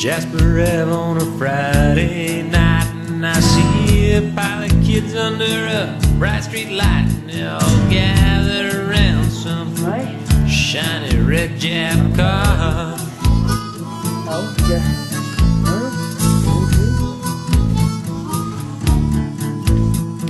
Jasper Ave on a Friday night, and I see a pile of kids under a bright street light, and they all gathered around some shiny red Jap car.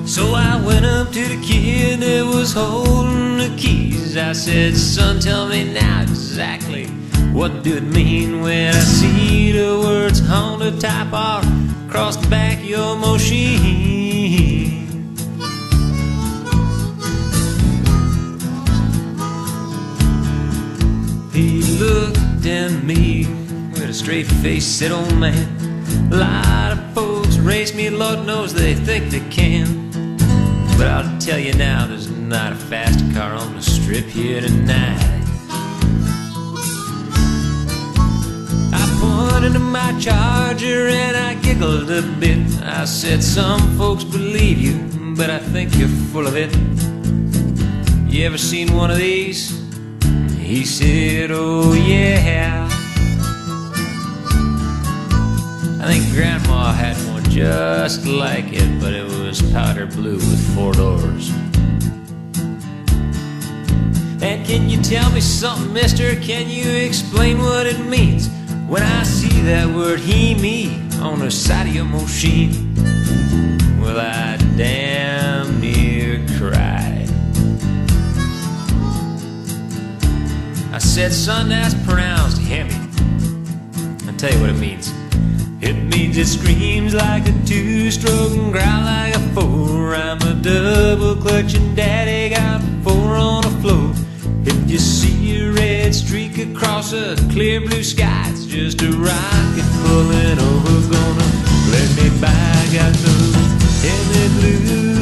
So I went up to the kid that was holding the keys. I said, son, tell me now exactly what do it mean when I see the words Honda Type R across the back of your machine? He looked at me with a straight face, said, oh man, a lot of folks race me, Lord knows they think they can. But I'll tell you now, there's not a fast car on the strip here tonight. I pointed to my Charger and I giggled a bit. I said, some folks believe you, but I think you're full of it. You ever seen one of these? He said, oh yeah. I think Grandma had one just like it, but it was powder blue with 4 doors. And can you tell me something, mister? Can you explain what it means when I see that word he, me on the side of your machine? Well, I damn near cried. I said, son, that's pronounced Hemi. I'll tell you what it means. It means it screams like a 2-stroke and growl like a 4. I'm a double clutch and daddy got 4 on the floor. If you see a red streak across a clear blue sky, it's just a rocket pulling over, gonna let me by. Got those heavy blues.